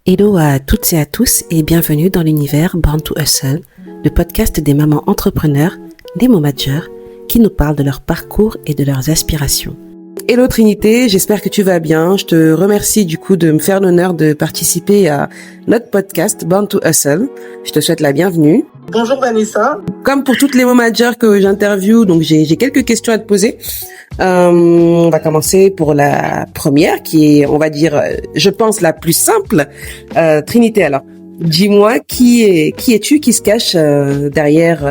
Hello à toutes et à tous et bienvenue dans l'univers Born to Hustle, le podcast des mamans entrepreneurs, des momagers, qui nous parlent de leur parcours et de leurs aspirations. Hello Trinité, j'espère que tu vas bien. Je te remercie du coup de me faire l'honneur de participer à notre podcast Born to Hustle. Je te souhaite la bienvenue. Bonjour Vanessa. Comme pour toutes les momagers que j'interviewe, donc j'ai quelques questions à te poser. On va commencer pour la première qui est, on va dire, je pense la plus simple. Trinité, alors, dis-moi qui es-tu, qui se cache derrière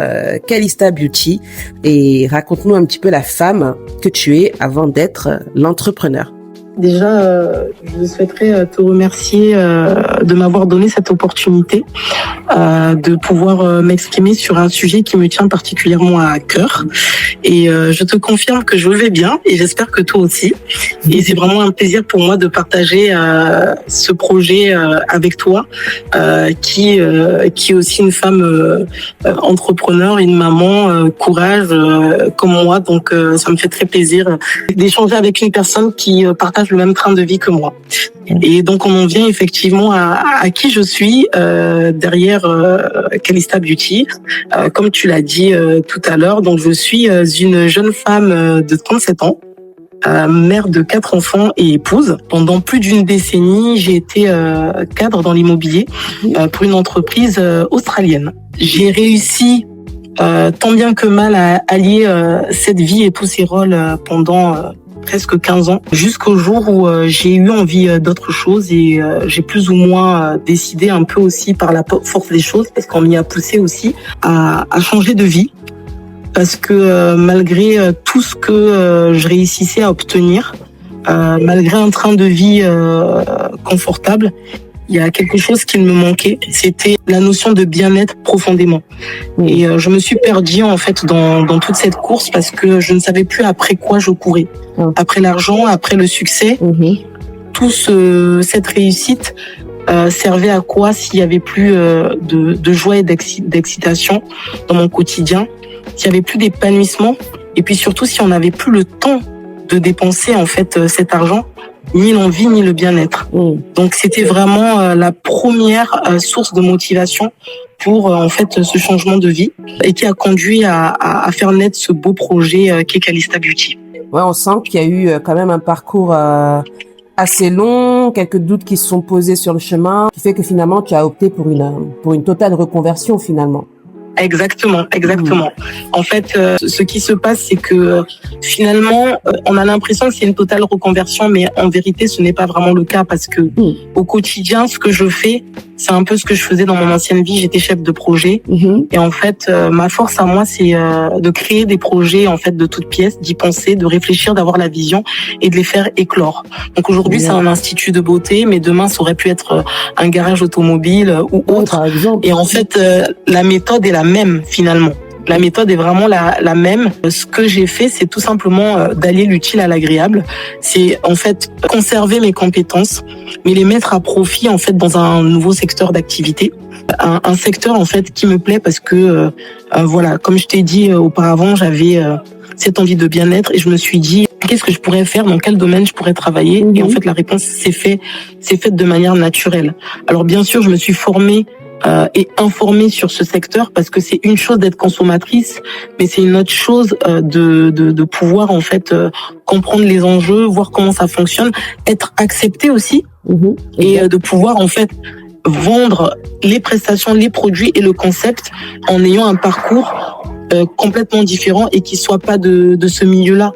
Calista Beauty, et raconte-nous un petit peu la femme que tu es avant d'être l'entrepreneur. Déjà, je souhaiterais te remercier de m'avoir donné cette opportunité de pouvoir m'exprimer sur un sujet qui me tient particulièrement à cœur. Et je te confirme que je vais bien et j'espère que toi aussi. Et c'est vraiment un plaisir pour moi de partager ce projet avec toi, qui est aussi une femme entrepreneur, une maman, courage comme moi. Donc ça me fait très plaisir d'échanger avec une personne qui partage le même train de vie que moi. Et donc on en vient effectivement à qui je suis derrière Calista Beauty. Comme tu l'as dit tout à l'heure, donc je suis une jeune femme de 37 ans, mère de 4 enfants et épouse. Pendant plus d'une décennie, j'ai été cadre dans l'immobilier pour une entreprise australienne. J'ai réussi tant bien que mal à allier cette vie et tous ces rôles pendant presque 15 ans, jusqu'au jour où j'ai eu envie d'autre chose et j'ai plus ou moins décidé un peu aussi par la force des choses, parce qu'on m'y a poussé aussi à changer de vie, parce que malgré tout ce que je réussissais à obtenir, malgré un train de vie confortable, il y a quelque chose qui me manquait, c'était la notion de bien-être profondément. Et je me suis perdue en fait dans toute cette course parce que je ne savais plus après quoi je courais. Après l'argent, après le succès, tout cette réussite servait à quoi s'il y avait plus de joie et d'excitation dans mon quotidien, s'il y avait plus d'épanouissement, et puis surtout si on n'avait plus le temps de dépenser en fait cet argent, ni l'envie ni le bien-être. Donc c'était vraiment la première source de motivation pour en fait ce changement de vie, et qui a conduit à faire naître ce beau projet qu'est Calista Beauty. Ouais, on sent qu'il y a eu quand même un parcours assez long, quelques doutes qui se sont posés sur le chemin, qui fait que finalement tu as opté pour une totale reconversion finalement. Exactement. En fait, ce qui se passe, c'est que finalement, on a l'impression que c'est une totale reconversion, mais en vérité, ce n'est pas vraiment le cas, parce que au quotidien, ce que je fais, c'est un peu ce que je faisais dans mon ancienne vie. J'étais chef de projet, et en fait, ma force à moi, c'est de créer des projets en fait de toutes pièces, d'y penser, de réfléchir, d'avoir la vision et de les faire éclore. Donc aujourd'hui, c'est un institut de beauté, mais demain, ça aurait pu être un garage automobile ou autre. Par exemple. Et en fait, la méthode est la même finalement. La méthode est vraiment la même. Ce que j'ai fait, c'est tout simplement d'allier l'utile à l'agréable. C'est en fait conserver mes compétences, mais les mettre à profit en fait dans un nouveau secteur d'activité. Un secteur en fait qui me plaît parce que voilà, comme je t'ai dit auparavant, j'avais cette envie de bien-être et je me suis dit qu'est-ce que je pourrais faire, dans quel domaine je pourrais travailler. Et en fait la réponse c'est faite de manière naturelle. Alors bien sûr, je me suis formée et informée sur ce secteur, parce que c'est une chose d'être consommatrice, mais c'est une autre chose de pouvoir en fait comprendre les enjeux, voir comment ça fonctionne, être accepté aussi, et de pouvoir en fait vendre les prestations, les produits et le concept en ayant un parcours complètement différent et qui soit pas de ce milieu-là.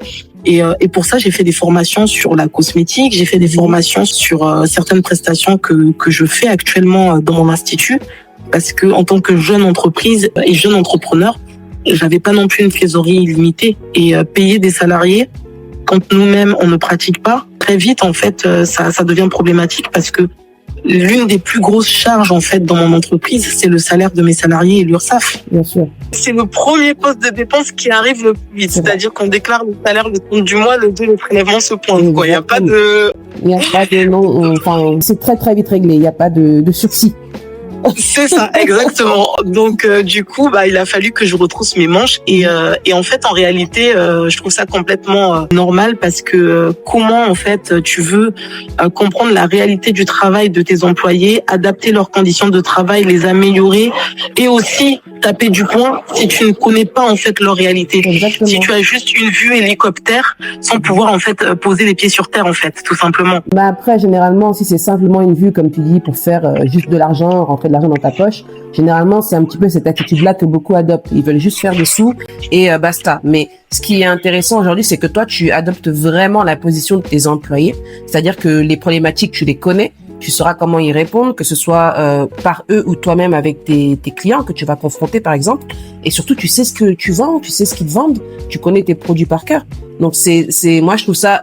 Et pour ça, j'ai fait des formations sur la cosmétique, j'ai fait des formations sur certaines prestations que je fais actuellement dans mon institut, parce que en tant que jeune entreprise et jeune entrepreneur, j'avais pas non plus une trésorerie illimitée, et payer des salariés quand nous-mêmes on ne pratique pas, très vite en fait ça devient problématique, parce que l'une des plus grosses charges en fait dans mon entreprise, c'est le salaire de mes salariés et l'URSSAF. Bien sûr. C'est le premier poste de dépense qui arrive le plus vite. C'est-à-dire qu'on déclare le salaire le compte du mois, le 2, le prélèvement se pointe. Il n'y a pas de... non, enfin, c'est très très vite réglé, il n'y a pas de sursis. C'est ça, exactement. Donc du coup, il a fallu que je retrousse mes manches et en fait, en réalité, je trouve ça complètement normal parce que comment en fait tu veux comprendre la réalité du travail de tes employés, adapter leurs conditions de travail, les améliorer et aussi taper du poing si tu ne connais pas en fait leur réalité. Exactement. Si tu as juste une vue hélicoptère sans pouvoir en fait poser les pieds sur terre en fait, tout simplement. Après, généralement, si c'est simplement une vue, comme tu dis, pour faire juste de l'argent, rentrer de l'argent dans ta poche, généralement, c'est un petit peu cette attitude-là que beaucoup adoptent. Ils veulent juste faire des sous et basta. Mais ce qui est intéressant aujourd'hui, c'est que toi, tu adoptes vraiment la position de tes employés. C'est-à-dire que les problématiques, tu les connais. Tu sauras comment y répondre, que ce soit par eux ou toi-même avec tes clients que tu vas confronter, par exemple. Et surtout, tu sais ce que tu vends, tu sais ce qu'ils te vendent, tu connais tes produits par cœur. Donc, moi, je trouve ça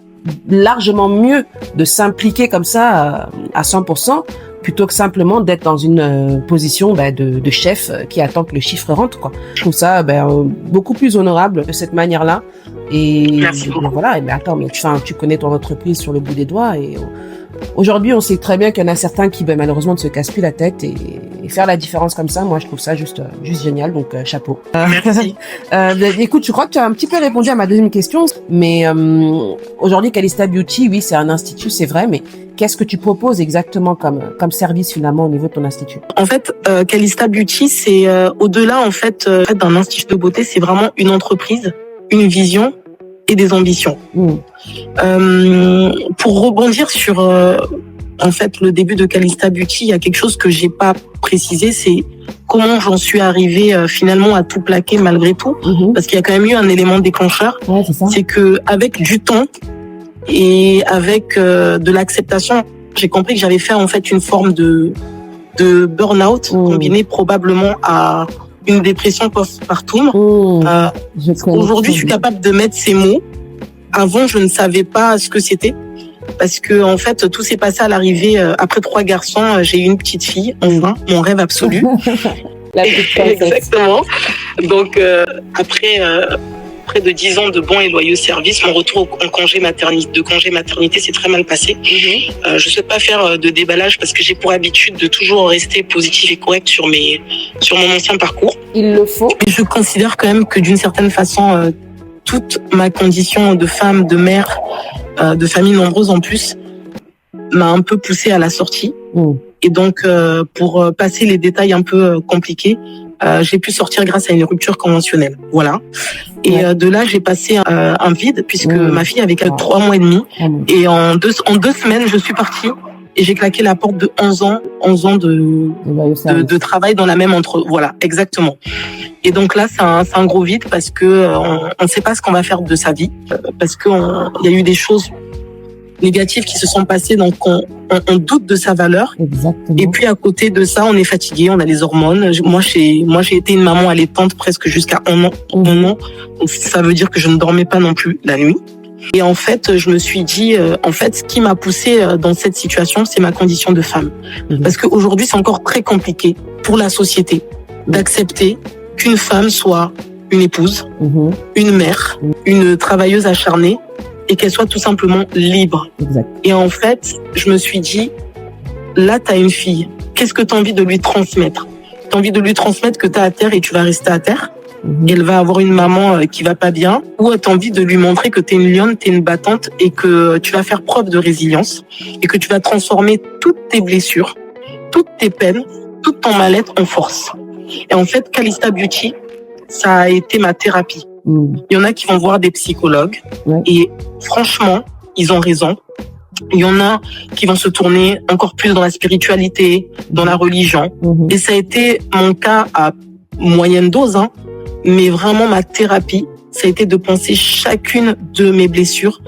largement mieux de s'impliquer comme ça à 100% plutôt que simplement d'être dans une position de chef qui attend que le chiffre rentre, quoi. Je trouve ça beaucoup plus honorable de cette manière-là. Et Merci beaucoup. voilà. Et attends, mais tu connais ton entreprise sur le bout des doigts et aujourd'hui, on sait très bien qu'il y en a certains qui, malheureusement, ne se cassent plus la tête et faire la différence comme ça, moi, je trouve ça juste génial. Donc, chapeau. Merci. Écoute, je crois que tu as un petit peu répondu à ma deuxième question, mais aujourd'hui, Calista Beauty, oui, c'est un institut, c'est vrai, mais qu'est-ce que tu proposes exactement comme service finalement au niveau de ton institut? En fait, Calista Beauty, c'est au-delà en fait d'un institut de beauté, c'est vraiment une entreprise, une vision et des ambitions. Pour rebondir sur en fait le début de Calista Beauty, il y a quelque chose que j'ai pas précisé, c'est comment j'en suis arrivée finalement à tout plaquer malgré tout, parce qu'il y a quand même eu un élément déclencheur. Ouais, c'est ça. C'est que avec du temps et avec de l'acceptation, j'ai compris que j'avais fait en fait une forme de burn-out combinée probablement à une dépression postpartum. Aujourd'hui, je suis capable de mettre ces mots. Avant, je ne savais pas ce que c'était parce que en fait, tout s'est passé à l'arrivée. Après 3 garçons, j'ai eu une petite fille. Enfin, mon rêve absolu. La petite princesse. Exactement. Donc après près de 10 ans de bons et loyaux services, mon retour en congé maternité s'est très mal passé. Je souhaite pas faire de déballage parce que j'ai pour habitude de toujours rester positif et correct sur mon ancien parcours. Il le faut. Et je considère quand même que d'une certaine façon, toute ma condition de femme, de mère, de famille nombreuse en plus, m'a un peu poussée à la sortie. Et donc, pour passer les détails un peu compliqués, j'ai pu sortir grâce à une rupture conventionnelle. Voilà. Et de là, j'ai passé un vide puisque ma fille avait 3 mois et demi. Et en deux semaines, je suis partie et j'ai claqué la porte de 11 ans de travail dans la même Voilà, exactement. Et donc là, c'est un gros vide parce que on ne sait pas ce qu'on va faire de sa vie parce que il y a eu des choses négatives qui se sont passées, donc on doute de sa valeur. Exactement. Et puis à côté de ça, on est fatigué, on a les hormones. Moi, j'ai été une maman allaitante presque jusqu'à un an. Donc, ça veut dire que je ne dormais pas non plus la nuit. Et en fait, je me suis dit, ce qui m'a poussée dans cette situation, c'est ma condition de femme. Parce qu'aujourd'hui, c'est encore très compliqué pour la société d'accepter qu'une femme soit une épouse, une mère, une travailleuse acharnée, et qu'elle soit tout simplement libre. Exact. Et en fait, je me suis dit, là, t'as une fille. Qu'est-ce que t'as envie de lui transmettre? T'as envie de lui transmettre que t'es à terre et tu vas rester à terre? Et elle va avoir une maman qui va pas bien? Ou t'as envie de lui montrer que t'es une lionne, t'es une battante et que tu vas faire preuve de résilience et que tu vas transformer toutes tes blessures, toutes tes peines, toute ton mal-être en force. Et en fait, Calista Beauty, ça a été ma thérapie. Il y en a qui vont voir des psychologues et franchement, ils ont raison. Il y en a qui vont se tourner encore plus dans la spiritualité, dans la religion. Et ça a été mon cas à moyenne dose, mais vraiment ma thérapie, ça a été de penser chacune de mes blessures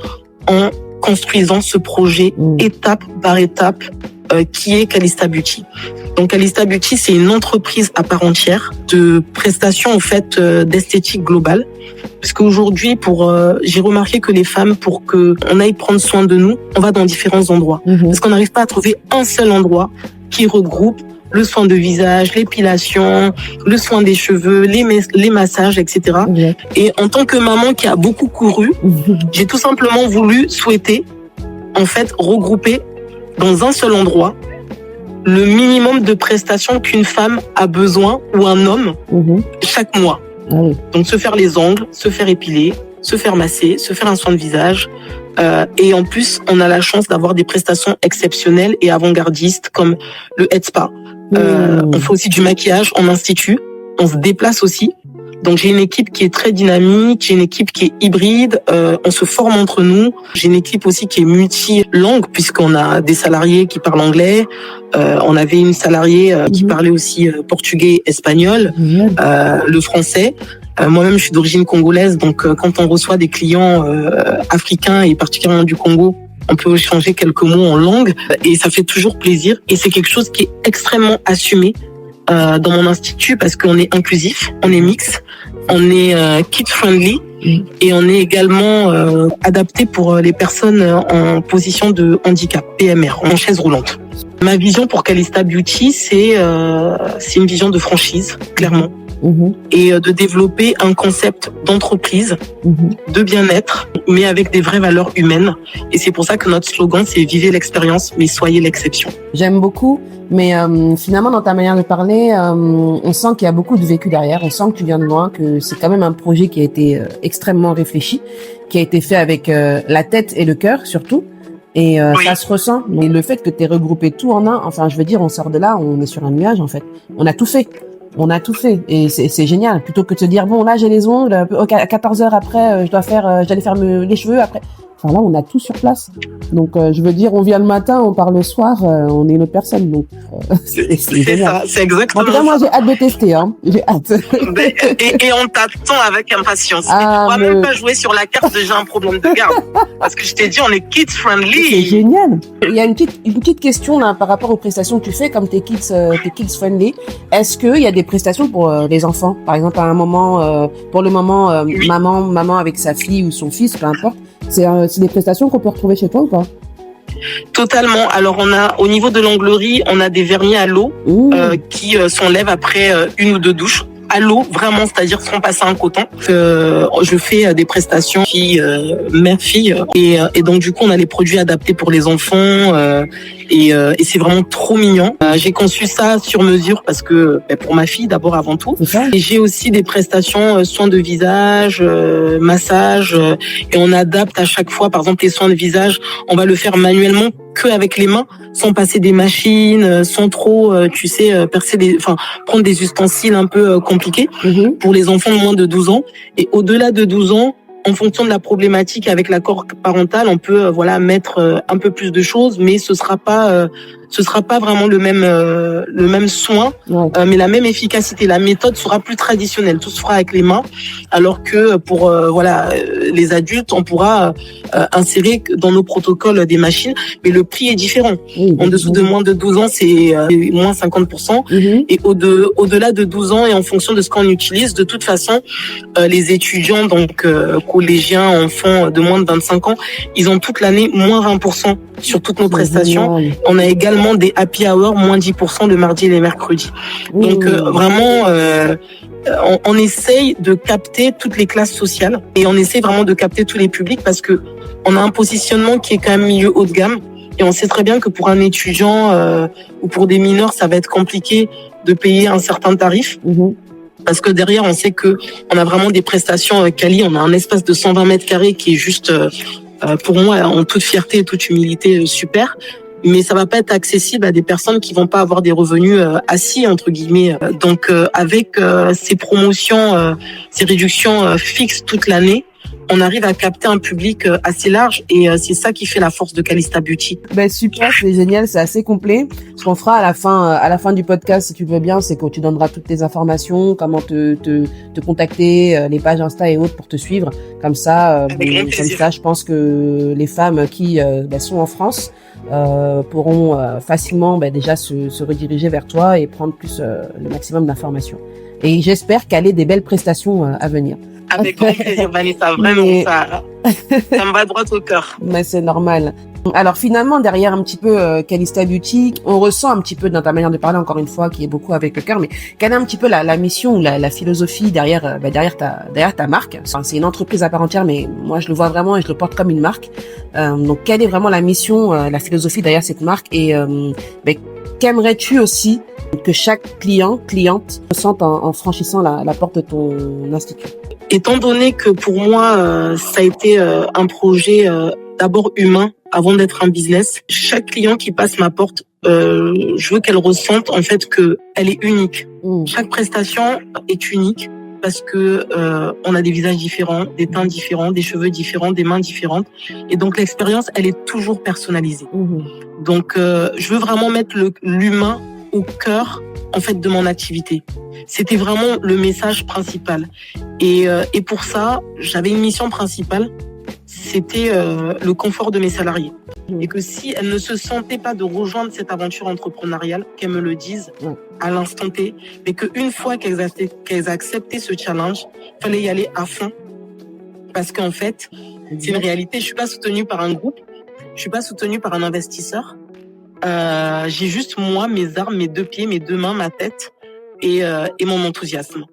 en construisant ce projet étape par étape qui est Calista Beauty. Donc Calista Beauty, c'est une entreprise à part entière de prestations en fait d'esthétique globale. Parce qu'aujourd'hui, j'ai remarqué que les femmes, pour que on aille prendre soin de nous, on va dans différents endroits. Parce qu'on n'arrive pas à trouver un seul endroit qui regroupe le soin de visage, l'épilation, le soin des cheveux, les massages, etc. Et en tant que maman qui a beaucoup couru, j'ai tout simplement souhaité, en fait, regrouper dans un seul endroit le minimum de prestations qu'une femme a besoin ou un homme chaque mois. Donc se faire les ongles, se faire épiler, se faire masser, se faire un soin de visage. Et en plus, on a la chance d'avoir des prestations exceptionnelles et avant-gardistes comme le Head Spa. On fait aussi du maquillage en institut. On se déplace aussi. Donc j'ai une équipe qui est très dynamique, j'ai une équipe qui est hybride, on se forme entre nous. J'ai une équipe aussi qui est multilangue puisqu'on a des salariés qui parlent anglais, on avait une salariée qui parlait aussi portugais, espagnol, le français. Moi-même je suis d'origine congolaise, donc quand on reçoit des clients africains et particulièrement du Congo, on peut échanger quelques mots en langue et ça fait toujours plaisir et c'est quelque chose qui est extrêmement assumé dans mon institut parce qu'on est inclusif, on est mix, on est kid friendly et on est également adapté pour les personnes en position de handicap, PMR, en chaise roulante. Ma vision pour Calista Beauty, c'est une vision de franchise, clairement. Et de développer un concept d'entreprise, de bien-être, mais avec des vraies valeurs humaines. Et c'est pour ça que notre slogan, c'est « Vivez l'expérience, mais soyez l'exception ». J'aime beaucoup, mais finalement, dans ta manière de parler, on sent qu'il y a beaucoup de vécu derrière, on sent que tu viens de loin, que c'est quand même un projet qui a été extrêmement réfléchi, qui a été fait avec la tête et le cœur, surtout. Et ça se ressent. Mais le fait que tu aies regroupé tout en un, enfin, je veux dire, on sort de là, on est sur un nuage, en fait. On a tout fait. On a tout fait et c'est génial. Plutôt que de se dire bon là j'ai les ongles, okay, à 14 heures après je dois aller faire les cheveux après. Enfin là on a tout sur place. Donc je veux dire on vient le matin, on part le soir, on est une autre personne. Donc c'est ça, c'est exactement. En tout cas moi j'ai hâte de tester, hein. J'ai hâte. Et on t'attend avec impatience. On va même pas jouer sur la carte de j'ai un problème de garde parce que je t'ai dit on est kids friendly. C'est génial. Il y a une petite question là par rapport aux prestations que tu fais comme t'es kids friendly. Est-ce que il y a des prestations pour les enfants, par exemple à un moment pour le moment oui. maman avec sa fille ou son fils, peu importe. C'est des prestations qu'on peut retrouver chez toi ou pas? Totalement. Alors on a au niveau de l'onglerie, on a des vernis à l'eau qui s'enlèvent après une ou deux douches. À l'eau, vraiment, c'est-à-dire sans passer un coton. Je fais des prestations mère-fille et donc du coup on a les produits adaptés pour les enfants et c'est vraiment trop mignon. J'ai conçu ça sur mesure parce que pour ma fille d'abord avant tout. Et j'ai aussi des prestations soins de visage, massage et on adapte à chaque fois. Par exemple les soins de visage, on va le faire manuellement que avec les mains, sans passer des machines, sans trop, prendre des ustensiles un peu compliqués pour les enfants de moins de 12 ans. Et au-delà de 12 ans, en fonction de la problématique avec l'accord parental, on peut mettre un peu plus de choses, mais ce sera pas vraiment le même soin, mais la même efficacité. La méthode sera plus traditionnelle, tout se fera avec les mains, alors que pour les adultes, on pourra insérer dans nos protocoles des machines, mais le prix est différent. En dessous de moins de 12 ans, c'est moins 50%, et au-delà de 12 ans, et en fonction de ce qu'on utilise, de toute façon, les étudiants, donc collégiens, enfants de moins de 25 ans, ils ont toute l'année moins 20% sur toutes nos prestations. On a également des happy hour, moins 10% le mardi et les mercredis. Donc vraiment, on essaye de capter toutes les classes sociales et on essaye vraiment de capter tous les publics parce que on a un positionnement qui est quand même milieu haut de gamme et on sait très bien que pour un étudiant ou pour des mineurs, ça va être compliqué de payer un certain tarif. Parce que derrière, on sait que on a vraiment des prestations quali. On a un espace de 120 mètres carrés qui est juste, pour moi, en toute fierté et toute humilité, super. Mais ça va pas être accessible à des personnes qui vont pas avoir des revenus assis entre guillemets. Donc avec ces promotions, ces réductions fixes toute l'année, on arrive à capter un public assez large et c'est ça qui fait la force de Calista Beauty. Ben super, c'est génial, c'est assez complet. Ce qu'on fera à la fin du podcast, si tu veux bien, c'est que tu donneras toutes tes informations, comment te contacter, les pages Insta et autres pour te suivre. Comme ça, je pense que les femmes qui sont en France pourront facilement déjà se rediriger vers toi et prendre plus le maximum d'informations. Et j'espère caler des belles prestations à venir. Avec grand plaisir, Vanessa, vraiment, ça me va droit au cœur. Mais c'est normal. Alors finalement, derrière un petit peu Calista Beauty, on ressent un petit peu dans ta manière de parler, encore une fois, qui est beaucoup avec le cœur, mais quelle est un petit peu la mission ou la philosophie derrière ta marque? Enfin, c'est une entreprise à part entière, mais moi je le vois vraiment et je le porte comme une marque. Donc quelle est vraiment la mission, la philosophie derrière cette marque et qu'aimerais-tu aussi que chaque cliente ressente en franchissant la porte de ton institut? Étant donné que pour moi, ça a été un projet d'abord humain avant d'être un business, chaque client qui passe ma porte, je veux qu'elle ressente en fait que elle est unique. Chaque prestation est unique parce que on a des visages différents, des teints différents, des cheveux différents, des mains différentes, et donc l'expérience, elle est toujours personnalisée. Donc, je veux vraiment mettre l'humain au cœur en fait de mon activité. C'était vraiment le message principal. Et pour ça, j'avais une mission principale, c'était le confort de mes salariés. Et que si elles ne se sentaient pas de rejoindre cette aventure entrepreneuriale, qu'elles me le disent à l'instant T, mais qu'une fois qu'elles acceptaient ce challenge, il fallait y aller à fond. Parce qu'en fait, c'est une réalité, je suis pas soutenue par un groupe, je suis pas soutenue par un investisseur. J'ai juste moi, mes armes, mes 2 pieds, mes 2 mains, ma tête et mon enthousiasme.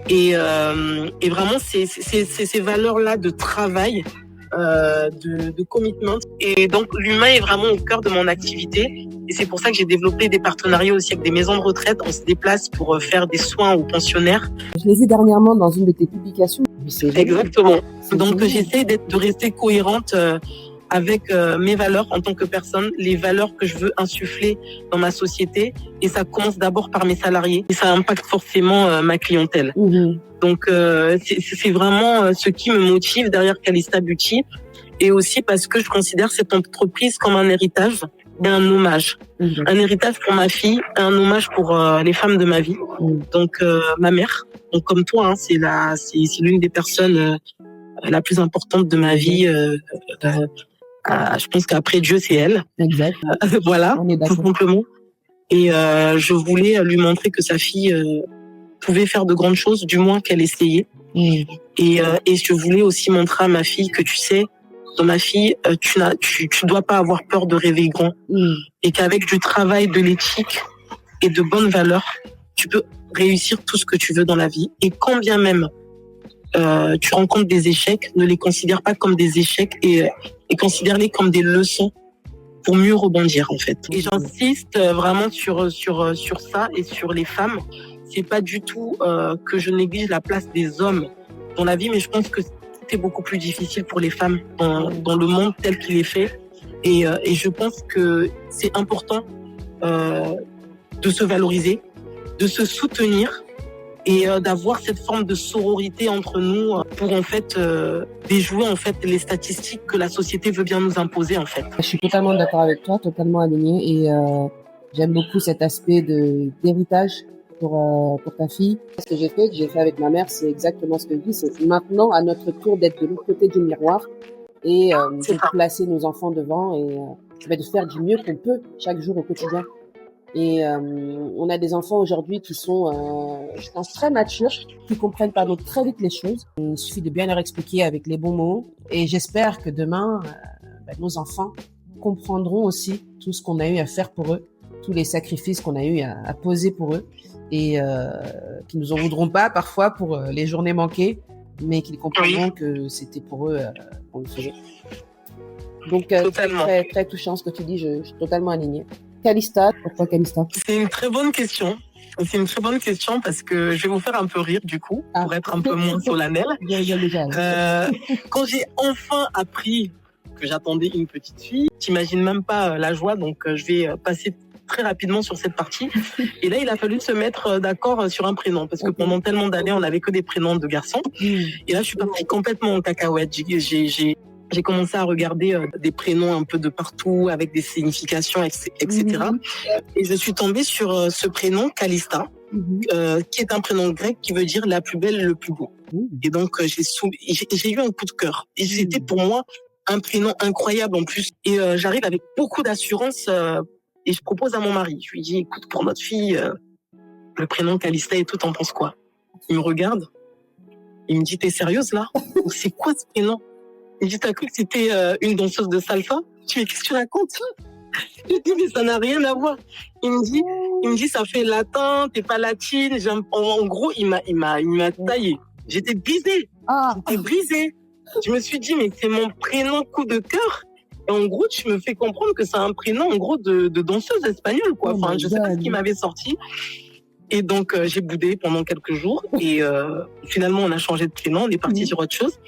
Et vraiment, c'est ces valeurs-là de travail, de commitment. Et donc, l'humain est vraiment au cœur de mon activité. Et c'est pour ça que j'ai développé des partenariats aussi avec des maisons de retraite. On se déplace pour faire des soins aux pensionnaires. Je l'ai vu dernièrement dans une de tes publications. Exactement. Donc, j'essaie de rester cohérente avec mes valeurs en tant que personne, les valeurs que je veux insuffler dans ma société. Et ça commence d'abord par mes salariés. Et ça impacte forcément ma clientèle. Donc, c'est vraiment ce qui me motive derrière Calista Beauty. Et aussi parce que je considère cette entreprise comme un héritage et un hommage. Un héritage pour ma fille, un hommage pour les femmes de ma vie. Donc, ma mère, donc comme toi, hein, c'est l'une des personnes la plus importante de ma vie. Je pense qu'après Dieu, c'est elle. Exact. Voilà, tout simplement. Et je voulais lui montrer que sa fille pouvait faire de grandes choses, du moins qu'elle essayait. Et je voulais aussi montrer à ma fille que, tu sais, dans ma fille, tu dois pas avoir peur de rêver grand. Et qu'avec du travail, de l'éthique et de bonnes valeurs, tu peux réussir tout ce que tu veux dans la vie. Et quand bien même tu rencontres des échecs, ne les considère pas comme des échecs et considère-les comme des leçons pour mieux rebondir, en fait. Et j'insiste vraiment sur ça et sur les femmes. C'est pas du tout que je néglige la place des hommes dans la vie, mais je pense que c'est beaucoup plus difficile pour les femmes dans le monde tel qu'il est fait. Et je pense que c'est important de se valoriser, de se soutenir et d'avoir cette forme de sororité entre nous pour en fait déjouer en fait les statistiques que la société veut bien nous imposer en fait. Je suis totalement d'accord avec toi, totalement alignée et j'aime beaucoup cet aspect d'héritage pour ta fille. Ce que j'ai fait avec ma mère, c'est exactement ce que je dis, c'est maintenant à notre tour d'être de l'autre côté du miroir et de placer nos enfants devant et de faire du mieux qu'on peut chaque jour au quotidien. Et on a des enfants aujourd'hui qui sont, je pense, très matures, qui comprennent pardon très vite les choses. Il suffit de bien leur expliquer avec les bons mots. Et j'espère que demain, nos enfants comprendront aussi tout ce qu'on a eu à faire pour eux, tous les sacrifices qu'on a eu à poser pour eux, et qui nous en voudront pas parfois pour les journées manquées, mais qu'ils comprendront que c'était pour eux qu'on le faisait. Donc très, très touchant ce que tu dis, je suis totalement alignée. Calista, pourquoi Calista? C'est une très bonne question. C'est une très bonne question parce que je vais vous faire un peu rire du coup, pour être un peu moins solennel. Quand j'ai enfin appris que j'attendais une petite fille, t'imagines même pas la joie, donc je vais passer très rapidement sur cette partie. Et là, il a fallu se mettre d'accord sur un prénom parce que pendant tellement d'années, on n'avait que des prénoms de garçons. Et là, je suis partie complètement en cacahuète. J'ai commencé à regarder des prénoms un peu de partout avec des significations, etc. Et je suis tombée sur ce prénom, Calista, qui est un prénom grec qui veut dire la plus belle, le plus beau. Et donc, j'ai eu un coup de cœur. Et c'était pour moi un prénom incroyable en plus. Et j'arrive avec beaucoup d'assurance et je propose à mon mari. Je lui dis, écoute, pour notre fille, le prénom Calista et tout, t'en penses quoi? Il me regarde. Il me dit, t'es sérieuse là? C'est quoi ce prénom? Il me dit, t'as cru que c'était une danseuse de salsa? Tu dis, qu'est-ce que tu racontes? Je lui dis, mais ça n'a rien à voir. Il me dit, ça fait latin, t'es pas latine. En gros, il m'a taillé. J'étais brisée. J'étais brisée. Je me suis dit, mais c'est mon prénom coup de cœur. Et en gros, tu me fais comprendre que c'est un prénom, en gros, de danseuse espagnole, quoi. Oh Enfin, my je sais pas ce God. qui m'avait sorti. Et donc, j'ai boudé pendant quelques jours. Et finalement, on a changé de prénom, on est parti sur autre chose.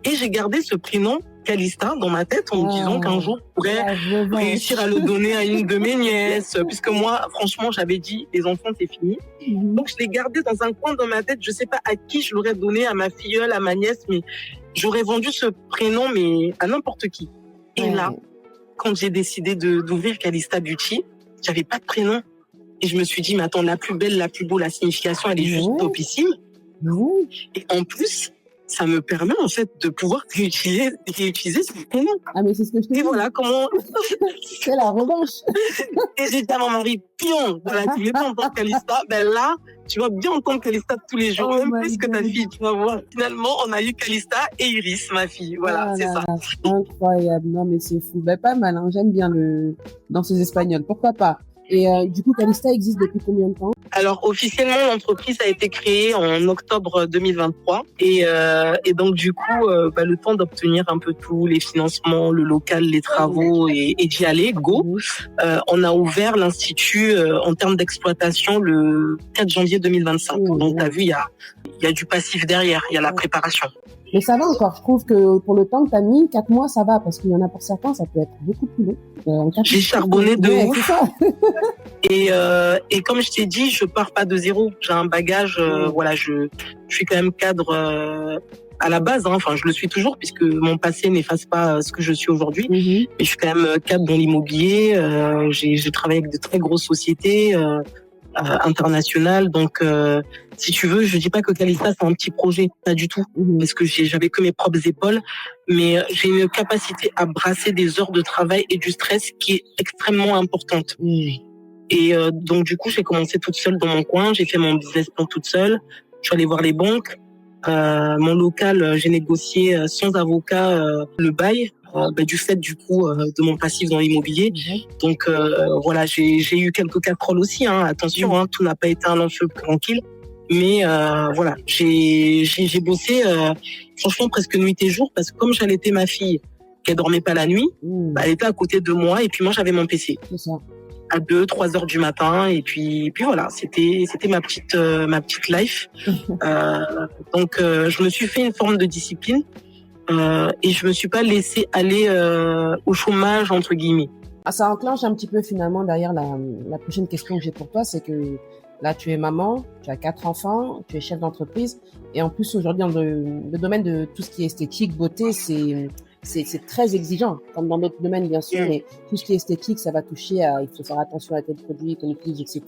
Et j'ai gardé ce prénom, Calista, dans ma tête en me disant qu'un jour, je pourrais réussir à le donner à une de mes nièces. Puisque moi, franchement, j'avais dit, les enfants, c'est fini. Donc, je l'ai gardé dans un coin dans ma tête. Je sais pas à qui je l'aurais donné, à ma filleule, à ma nièce, mais j'aurais vendu ce prénom, mais à n'importe qui. Et là, quand j'ai décidé d'ouvrir Calista Beauty, j'avais pas de prénom. Et je me suis dit, mais attends, la plus belle, la plus beau, la signification, elle est juste topissime. Et en plus, ça me permet, en fait, de pouvoir réutiliser ce prénom. Ah, mais c'est ce que je te dis. Et voilà comment... C'est la revanche. Et j'ai dit à mon mari, pion, voilà, tu veux pas entendre Calista, ben là, tu vas bien entendre Calista tous les jours, même plus que ta fille, tu vas voir. Finalement, on a eu Calista et Iris, ma fille. Voilà, c'est ça. Incroyable. Non, mais c'est fou. Ben, pas mal, hein. J'aime bien danseuse espagnole. Pourquoi pas? Et du coup, Calista existe depuis combien de temps? Alors, officiellement, l'entreprise a été créée en octobre 2023. Et donc, du coup, le temps d'obtenir un peu tous les financements, le local, les travaux et d'y aller, go. On a ouvert l'institut en termes d'exploitation le 4 janvier 2025. Donc, t'as vu, il y a du passif derrière, il y a la préparation. Mais ça va encore. Je trouve que pour le temps que t'as mis, 4 mois, ça va. Parce qu'il y en a pour certains, ça peut être beaucoup plus long. J'ai charbonné de ouf. C'est ça. Et comme je t'ai dit, je pars pas de zéro. J'ai un bagage, voilà, je suis quand même cadre à la base, hein. Enfin, je le suis toujours puisque mon passé n'efface pas ce que je suis aujourd'hui. Mais je suis quand même cadre dans l'immobilier. J'ai travaillé avec de très grosses sociétés internationales. Donc, si tu veux, je dis pas que Calista c'est un petit projet, pas du tout, parce que j'avais que mes propres épaules. Mais j'ai une capacité à brasser des heures de travail et du stress qui est extrêmement importante. Et donc du coup, j'ai commencé toute seule dans mon coin. J'ai fait mon business plan toute seule. Je suis allée voir les banques. Mon local, j'ai négocié sans avocat le bail du fait du coup de mon passif dans l'immobilier. Donc voilà, j'ai eu quelques casseroles aussi. Hein. Attention, hein, tout n'a pas été un long feu tranquille. Mais voilà, j'ai bossé franchement presque nuit et jour parce que comme j'allaitais ma fille, qu'elle dormait pas la nuit, elle était à côté de moi et puis moi j'avais mon PC. C'est ça. À 2-3 heures du matin et puis voilà, c'était ma petite life. Donc je me suis fait une forme de discipline et je me suis pas laissé aller au chômage entre guillemets. Ah, ça enclenche un petit peu finalement derrière la prochaine question que j'ai pour toi, c'est que là tu es maman, tu as 4 enfants, tu es chef d'entreprise et en plus aujourd'hui dans le domaine de tout ce qui est esthétique, beauté, c'est très exigeant, comme dans d'autres domaines bien sûr, mais tout ce qui est esthétique, ça va toucher à, il faut faire attention à tel produit qu'on utilise, etc.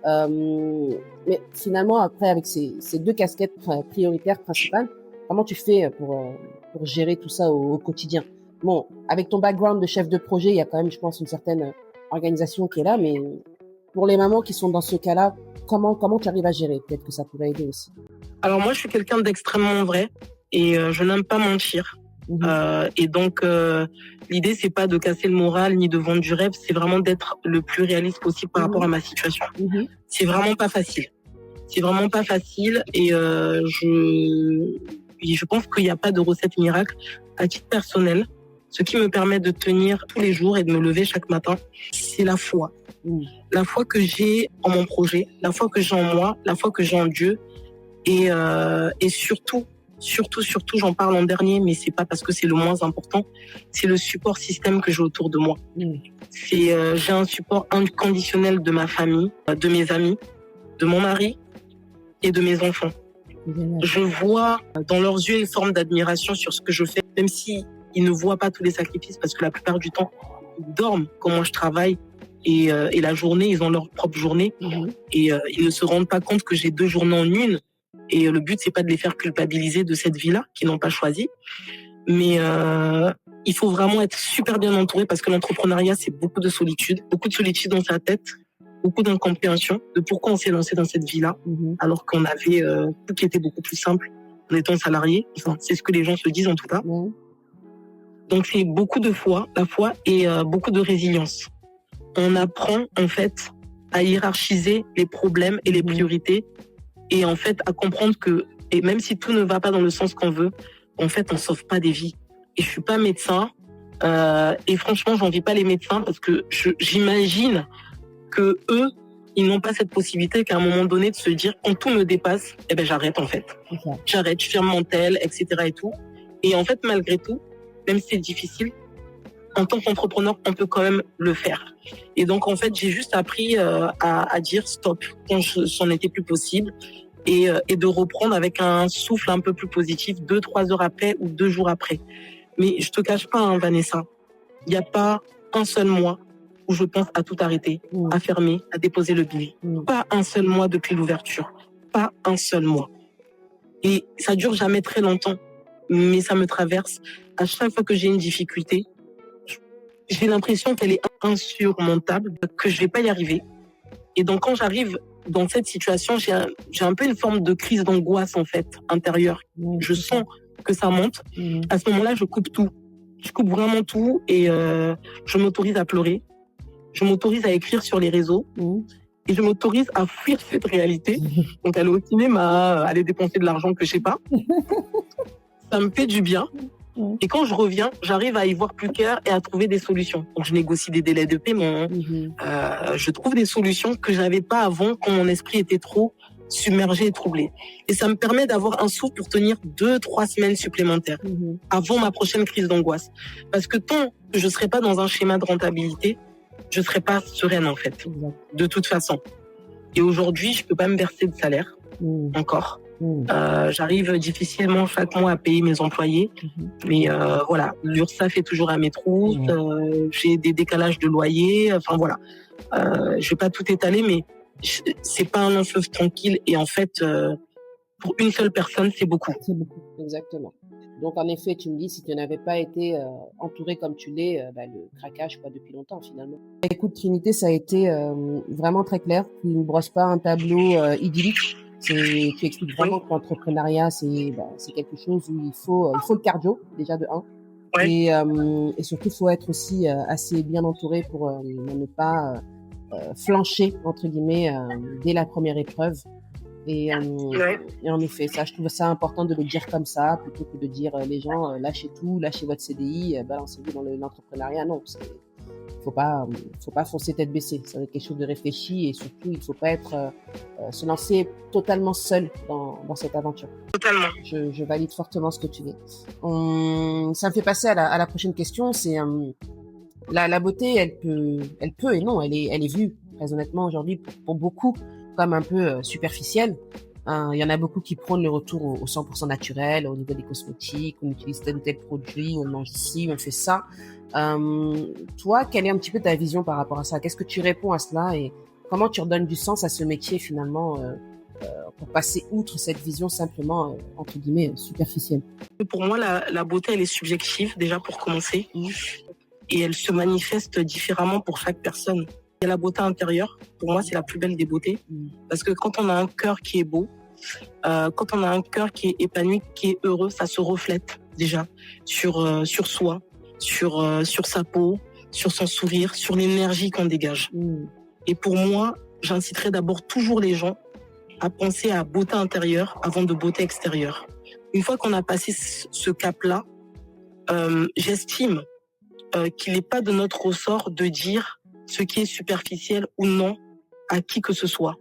Mais finalement, après, avec ces 2 casquettes prioritaires principales, comment tu fais pour gérer tout ça au quotidien? Bon, avec ton background de chef de projet, il y a quand même, je pense, une certaine organisation qui est là, mais pour les mamans qui sont dans ce cas-là, comment tu arrives à gérer? Peut-être que ça pourrait aider aussi. Alors moi, je suis quelqu'un d'extrêmement vrai et je n'aime pas mentir. Et donc l'idée c'est pas de casser le moral ni de vendre du rêve, c'est vraiment d'être le plus réaliste possible par rapport à ma situation. C'est vraiment pas facile. C'est vraiment pas facile et je pense qu'il n'y a pas de recette miracle. À titre personnel, ce qui me permet de tenir tous les jours et de me lever chaque matin, c'est la foi. La foi que j'ai en mon projet, la foi que j'ai en moi, la foi que j'ai en Dieu et surtout, j'en parle en dernier, mais c'est pas parce que c'est le moins important, c'est le support système que j'ai autour de moi. J'ai un support inconditionnel de ma famille, de mes amis, de mon mari et de mes enfants. Je vois dans leurs yeux une forme d'admiration sur ce que je fais, même si ils ne voient pas tous les sacrifices, parce que la plupart du temps, ils dorment quand moi je travaille et la journée, ils ont leur propre journée et ils ne se rendent pas compte que j'ai 2 journées en une. Et le but, c'est pas de les faire culpabiliser de cette vie-là qu'ils n'ont pas choisie. Mais il faut vraiment être super bien entouré parce que l'entrepreneuriat, c'est beaucoup de solitude dans sa tête, beaucoup d'incompréhension de pourquoi on s'est lancé dans cette vie-là, alors qu'on avait tout qui était beaucoup plus simple en étant salarié. Enfin, c'est ce que les gens se disent en tout cas. Donc c'est beaucoup de foi, la foi et beaucoup de résilience. On apprend en fait à hiérarchiser les problèmes et les priorités. Et en fait, à comprendre que, et même si tout ne va pas dans le sens qu'on veut, en fait, on sauve pas des vies. Et je suis pas médecin, Et franchement, j'envie pas les médecins parce que j'imagine que eux, ils n'ont pas cette possibilité qu'à un moment donné de se dire quand tout me dépasse, eh ben j'arrête en fait. Okay. J'arrête, je ferme mon tel, etc. et tout. Et en fait, malgré tout, même si c'est difficile, en tant qu'entrepreneur, on peut quand même le faire. Et donc en fait, j'ai juste appris à dire stop quand c'en était plus possible et de reprendre avec un souffle un peu plus positif 2-3 heures après ou 2 jours après. Mais je te cache pas, hein, Vanessa, il n'y a pas un seul mois où je pense à tout arrêter, à fermer, à déposer le billet. Pas un seul mois depuis l'ouverture. Pas un seul mois. Et ça dure jamais très longtemps, mais ça me traverse. À chaque fois que j'ai une difficulté, j'ai l'impression qu'elle est insurmontable, que je vais pas y arriver. Et donc quand j'arrive dans cette situation, j'ai un peu une forme de crise d'angoisse en fait intérieure. Je sens que ça monte. À ce moment-là, je coupe tout. Je coupe vraiment tout et je m'autorise à pleurer. Je m'autorise à écrire sur les réseaux. Et je m'autorise à fuir cette réalité. Donc aller au cinéma, aller dépenser de l'argent que je sais pas. Ça me fait du bien. Et quand je reviens, j'arrive à y voir plus clair et à trouver des solutions. Donc je négocie des délais de paiement. Je trouve des solutions que j'avais pas avant quand mon esprit était trop submergé et troublé. Et ça me permet d'avoir un souffle pour tenir 2-3 semaines supplémentaires avant ma prochaine crise d'angoisse. Parce que tant que je serai pas dans un schéma de rentabilité, je serai pas sereine en fait. De toute façon. Et aujourd'hui, je peux pas me verser de salaire encore. J'arrive difficilement chaque mois à payer mes employés, mais voilà, l'URSSAF est toujours à mes trousses. J'ai des décalages de loyer. Enfin voilà, je vais pas tout étaler, mais c'est pas un long fleuve tranquille. Et en fait, pour une seule personne, c'est beaucoup. C'est beaucoup, exactement. Donc en effet, tu me dis si tu n'avais pas été entouré comme tu l'es, le craquage quoi depuis longtemps finalement. Écoute Trinité, ça a été vraiment très clair. Tu ne brosses pas un tableau idyllique. Tu expliques vraiment que l'entrepreneuriat, c'est quelque chose où il faut le cardio, déjà de 1. Et surtout, il faut être aussi assez bien entouré pour ne pas flancher, entre guillemets, dès la première épreuve. Et en effet, ça, je trouve ça important de le dire comme ça, plutôt que de dire les gens, lâchez tout, lâchez votre CDI, balancez-vous dans l'entrepreneuriat. Non, faut pas foncer tête baissée. C'est quelque chose de réfléchi et surtout il faut pas se lancer totalement seul dans cette aventure. Totalement. Je valide fortement ce que tu dis. Ça me fait passer à la prochaine question. C'est la beauté, elle peut et non, elle est vue très honnêtement aujourd'hui pour beaucoup comme un peu superficielle. Il y en a beaucoup qui prônent le retour au 100% naturel au niveau des cosmétiques, on utilise tel ou tel produit, on mange ici, on fait ça. Toi, quelle est un petit peu ta vision par rapport à ça? Qu'est-ce que tu réponds à cela et comment tu redonnes du sens à ce métier finalement pour passer outre cette vision simplement entre guillemets superficielle? Pour moi, la beauté, elle est subjective déjà pour commencer et elle se manifeste différemment pour chaque personne. Il y a la beauté intérieure. Pour moi, c'est la plus belle des beautés. Parce que quand on a un cœur qui est beau, quand on a un cœur qui est épanoui, qui est heureux, ça se reflète déjà sur soi, sur sa peau, sur son sourire, sur l'énergie qu'on dégage. Et pour moi, j'inciterai d'abord toujours les gens à penser à beauté intérieure avant de beauté extérieure. Une fois qu'on a passé ce cap-là, j'estime qu'il n'est pas de notre ressort de dire ce qui est superficiel ou non à qui que ce soit.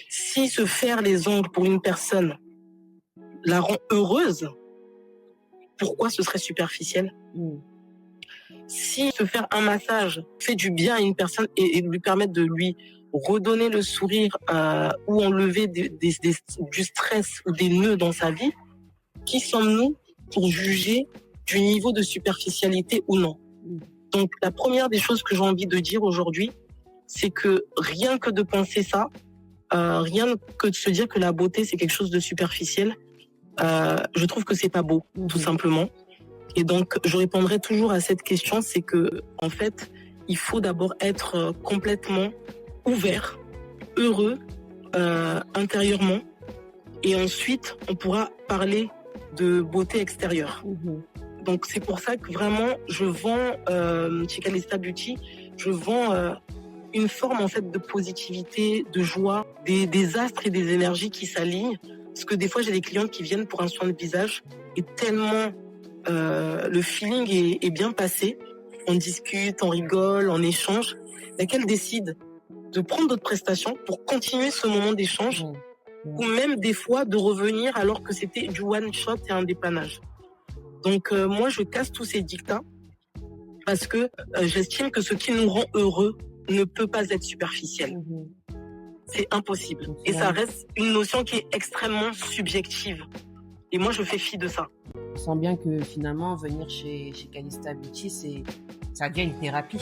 Si se faire les ongles pour une personne la rend heureuse, pourquoi ce serait superficiel? Si se faire un massage fait du bien à une personne et lui permettre de lui redonner le sourire ou enlever du stress ou des nœuds dans sa vie, qui sommes-nous pour juger du niveau de superficialité ou non? Donc, la première des choses que j'ai envie de dire aujourd'hui, c'est que rien que de penser ça, rien que de se dire que la beauté, c'est quelque chose de superficiel, je trouve que c'est pas beau, tout simplement. Et donc, je répondrai toujours à cette question, c'est que, en fait, il faut d'abord être complètement ouvert, heureux, intérieurement. Et ensuite, on pourra parler de beauté extérieure. Donc, c'est pour ça que vraiment, je vends, chez Calista Beauty, je vends une forme, en fait, de positivité, de joie, des astres et des énergies qui s'alignent. Parce que des fois, j'ai des clientes qui viennent pour un soin de visage et tellement le feeling est bien passé on discute, on rigole, on échange. Laquelle décide de prendre d'autres prestations pour continuer ce moment d'échange ou même des fois de revenir alors que c'était du one shot et un dépannage. Donc moi je casse tous ces dictats parce que j'estime que ce qui nous rend heureux ne peut pas être superficiel. C'est impossible. Et ça reste une notion qui est extrêmement subjective. Et moi je fais fi de ça. On sent bien que finalement venir chez Calista Beauty, ça devient une thérapie.